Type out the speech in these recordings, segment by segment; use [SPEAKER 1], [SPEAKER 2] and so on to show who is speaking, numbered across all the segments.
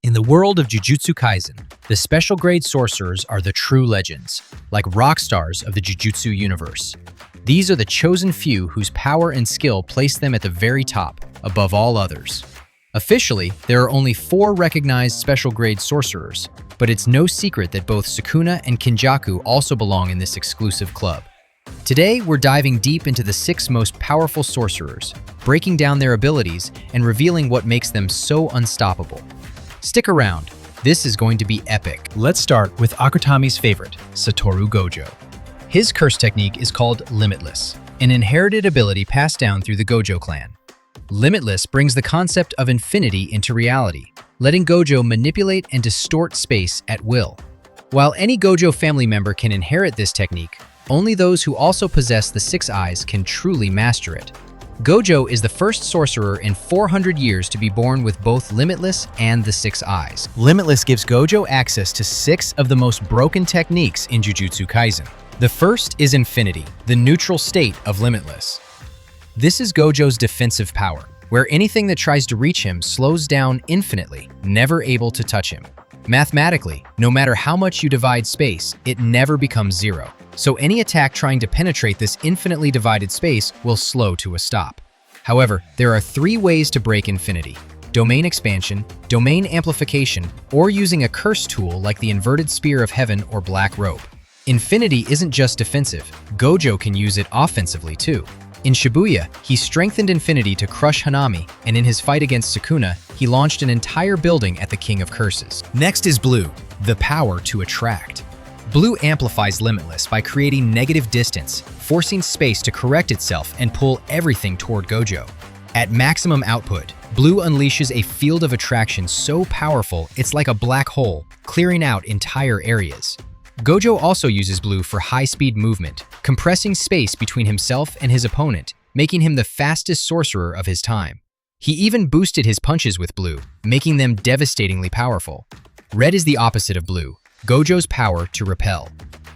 [SPEAKER 1] In the world of Jujutsu Kaisen, the special grade sorcerers are the true legends, like rock stars of the Jujutsu universe. These are the chosen few whose power and skill place them at the very top, above all others. Officially, there are only 4 recognized special grade sorcerers, but it's no secret that both Sukuna and Kinjaku also belong in this exclusive club. Today, we're diving deep into the 6 most powerful sorcerers, breaking down their abilities and revealing what makes them so unstoppable. Stick around, this is going to be epic. Let's start with Akutami's favorite, Satoru Gojo. His curse technique is called Limitless, an inherited ability passed down through the Gojo clan. Limitless brings the concept of infinity into reality, letting Gojo manipulate and distort space at will. While any Gojo family member can inherit this technique, only those who also possess the 6 eyes can truly master it. Gojo is the first sorcerer in 400 years to be born with both Limitless and the 6 eyes. Limitless gives Gojo access to 6 of the most broken techniques in Jujutsu Kaisen. The first is Infinity, the neutral state of Limitless. This is Gojo's defensive power, where anything that tries to reach him slows down infinitely, never able to touch him. Mathematically, no matter how much you divide space, it never becomes 0. So any attack trying to penetrate this infinitely divided space will slow to a stop. However, there are 3 ways to break infinity: domain expansion, domain amplification, or using a curse tool like the inverted spear of heaven or black rope. Infinity isn't just defensive, Gojo can use it offensively too. In Shibuya, he strengthened Infinity to crush Hanami, and in his fight against Sukuna, he launched an entire building at the King of Curses. Next is Blue, the power to attract. Blue amplifies Limitless by creating negative distance, forcing space to correct itself and pull everything toward Gojo. At maximum output, Blue unleashes a field of attraction so powerful it's like a black hole, clearing out entire areas. Gojo also uses Blue for high-speed movement, compressing space between himself and his opponent, making him the fastest sorcerer of his time. He even boosted his punches with Blue, making them devastatingly powerful. Red is the opposite of Blue, Gojo's power to repel.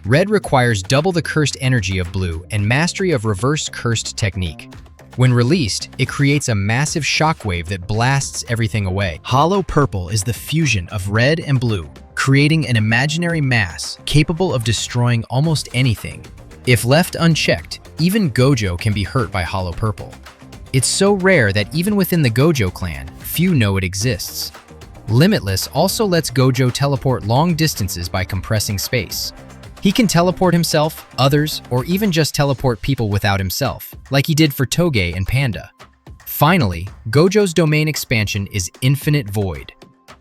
[SPEAKER 1] Red requires double the cursed energy of Blue and mastery of reverse cursed technique. When released, it creates a massive shockwave that blasts everything away. Hollow Purple is the fusion of red and blue, creating an imaginary mass capable of destroying almost anything. If left unchecked, even Gojo can be hurt by Hollow Purple. It's so rare that even within the Gojo clan, few know it exists. Limitless also lets Gojo teleport long distances by compressing space. He can teleport himself, others, or even just teleport people without himself, like he did for Toge and Panda. Finally, Gojo's domain expansion is Infinite Void.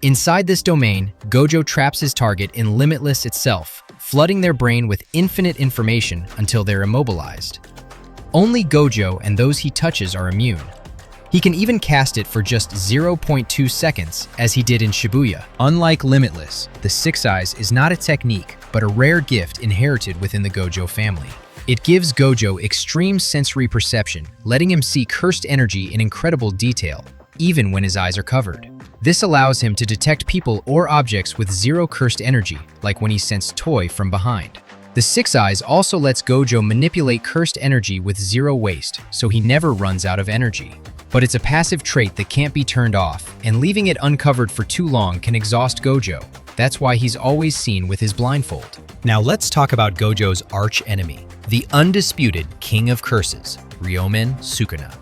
[SPEAKER 1] Inside this domain, Gojo traps his target in Limitless itself, flooding their brain with infinite information until they're immobilized. Only Gojo and those he touches are immune. He can even cast it for just 0.2 seconds, as he did in Shibuya. Unlike Limitless, the 6 eyes is not a technique, but a rare gift inherited within the Gojo family. It gives Gojo extreme sensory perception, letting him see cursed energy in incredible detail, even when his eyes are covered. This allows him to detect people or objects with 0 cursed energy, like when he sensed Toy from behind. The 6 eyes also lets Gojo manipulate cursed energy with 0 waste, so he never runs out of energy. But it's a passive trait that can't be turned off, and leaving it uncovered for too long can exhaust Gojo. That's why he's always seen with his blindfold. Now let's talk about Gojo's arch-enemy, the undisputed King of Curses, Ryomen Sukuna.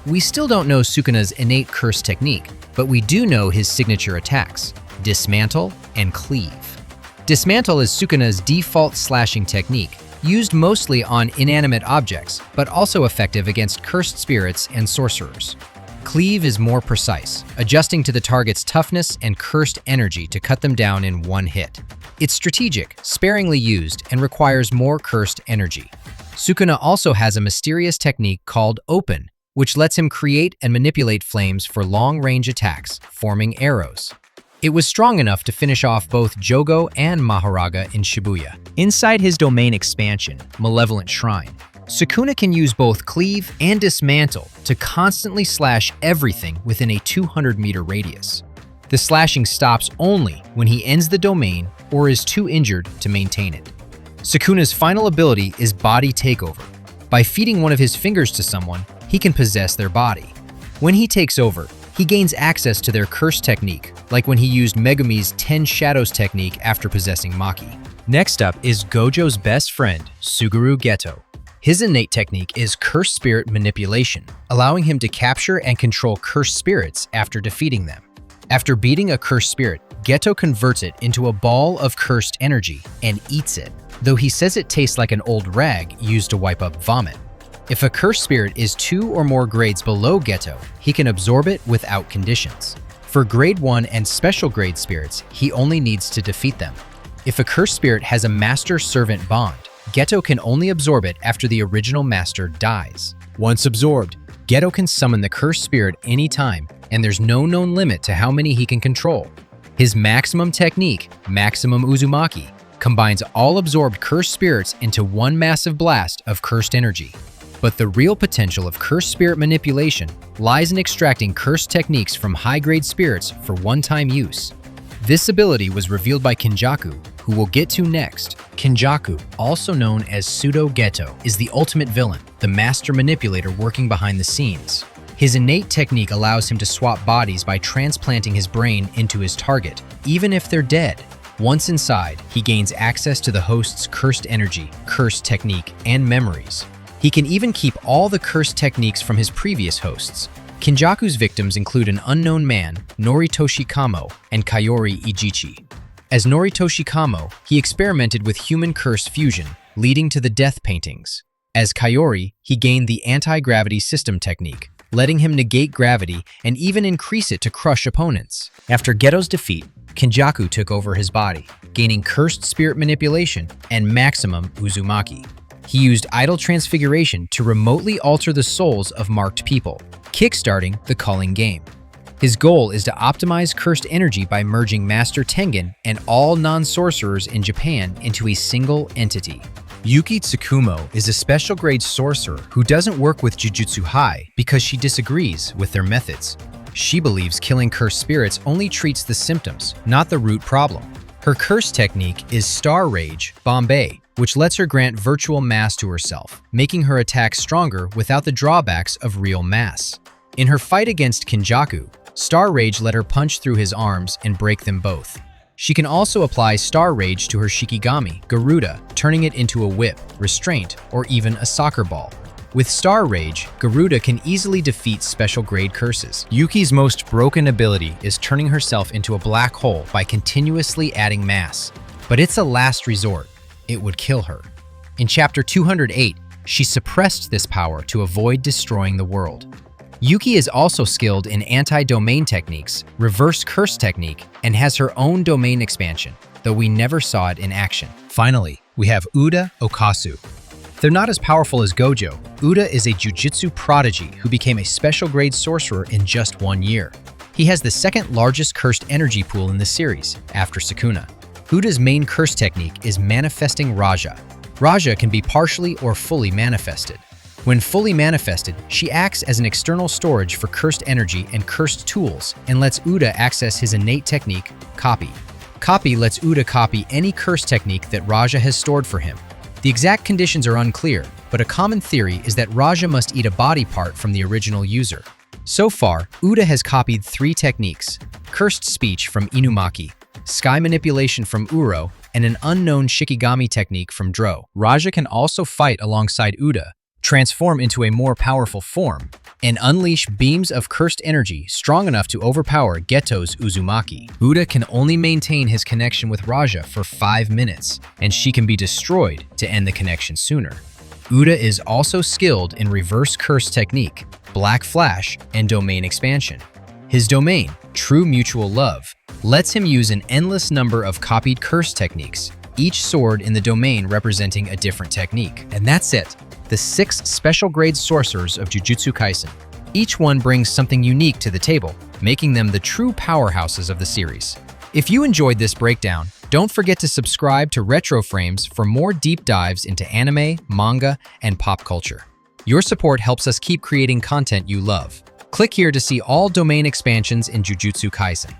[SPEAKER 1] We still don't know Sukuna's innate curse technique, but we do know his signature attacks, Dismantle and Cleave. Dismantle is Sukuna's default slashing technique, used mostly on inanimate objects, but also effective against cursed spirits and sorcerers. Cleave is more precise, adjusting to the target's toughness and cursed energy to cut them down in one hit. It's strategic, sparingly used, and requires more cursed energy. Sukuna also has a mysterious technique called Open, which lets him create and manipulate flames for long-range attacks, forming arrows. It was strong enough to finish off both Jogo and Mahoraga in Shibuya. Inside his domain expansion, Malevolent Shrine, Sukuna can use both Cleave and Dismantle to constantly slash everything within a 200-meter radius. The slashing stops only when he ends the domain or is too injured to maintain it. Sukuna's final ability is Body Takeover. By feeding one of his fingers to someone, he can possess their body. When he takes over, He gains access to their curse technique, like when he used Megumi's 10 Shadows technique after possessing Maki. Next up is Gojo's best friend, Suguru Geto. His innate technique is Cursed Spirit Manipulation, allowing him to capture and control cursed spirits after defeating them. After beating a cursed spirit, Geto converts it into a ball of cursed energy and eats it, though he says it tastes like an old rag used to wipe up vomit. If a cursed spirit is 2 or more grades below Geto, he can absorb it without conditions. For grade 1 and special grade spirits, he only needs to defeat them. If a cursed spirit has a master-servant bond, Geto can only absorb it after the original master dies. Once absorbed, Geto can summon the cursed spirit anytime, and there's no known limit to how many he can control. His maximum technique, Maximum Uzumaki, combines all absorbed cursed spirits into one massive blast of cursed energy. But the real potential of cursed spirit manipulation lies in extracting cursed techniques from high-grade spirits for one-time use. This ability was revealed by Kinjaku, who we'll get to next. Kinjaku, also known as Pseudo-Geto, is the ultimate villain, the master manipulator working behind the scenes. His innate technique allows him to swap bodies by transplanting his brain into his target, even if they're dead. Once inside, he gains access to the host's cursed energy, cursed technique, and memories. He can even keep all the cursed techniques from his previous hosts. Kinjaku's victims include an unknown man, Noritoshi Kamo, and Kayori Ijichi. As Noritoshi Kamo, he experimented with human curse fusion, leading to the death paintings. As Kayori, he gained the anti-gravity system technique, letting him negate gravity and even increase it to crush opponents. After Geto's defeat, Kinjaku took over his body, gaining cursed spirit manipulation and maximum Uzumaki. He used idol transfiguration to remotely alter the souls of marked people, kickstarting the culling game. His goal is to optimize cursed energy by merging Master Tengen and all non-sorcerers in Japan into a single entity. Yuki Tsukumo is a special grade sorcerer who doesn't work with Jujutsu High because she disagrees with their methods. She believes killing cursed spirits only treats the symptoms, not the root problem. Her curse technique is Star Rage Bombay, which lets her grant virtual mass to herself, making her attacks stronger without the drawbacks of real mass. In her fight against Kinjaku, Star Rage let her punch through his arms and break them both. She can also apply Star Rage to her Shikigami, Garuda, turning it into a whip, restraint, or even a soccer ball. With Star Rage, Garuda can easily defeat special grade curses. Yuki's most broken ability is turning herself into a black hole by continuously adding mass. But it's a last resort. It would kill her. In Chapter 208, she suppressed this power to avoid destroying the world. Yuki is also skilled in anti-domain techniques, reverse curse technique, and has her own domain expansion, though we never saw it in action. Finally, we have Uda Okasu. They're not as powerful as Gojo. Uda is a Jujutsu prodigy who became a special grade sorcerer in just 1 year. He has the second largest cursed energy pool in the series, after Sukuna. Uda's main curse technique is manifesting Raja. Raja can be partially or fully manifested. When fully manifested, she acts as an external storage for cursed energy and cursed tools and lets Uda access his innate technique, Copy. Copy lets Uda copy any curse technique that Raja has stored for him. The exact conditions are unclear, but a common theory is that Raja must eat a body part from the original user. So far, Uda has copied 3 techniques: Cursed Speech from Inumaki, Sky Manipulation from Uro, and an unknown Shikigami technique from Dro. Raja can also fight alongside Uda, transform into a more powerful form, and unleash beams of cursed energy strong enough to overpower Geto's Uzumaki. Uda can only maintain his connection with Raja for 5 minutes, and she can be destroyed to end the connection sooner. Uda is also skilled in reverse curse technique, Black Flash, and domain expansion. His domain, True Mutual Love, lets him use an endless number of copied curse techniques, each sword in the domain representing a different technique. And that's it. The 6 special grade sorcerers of Jujutsu Kaisen. Each one brings something unique to the table, making them the true powerhouses of the series. If you enjoyed this breakdown, don't forget to subscribe to Retro Frames for more deep dives into anime, manga, and pop culture. Your support helps us keep creating content you love. Click here to see all domain expansions in Jujutsu Kaisen.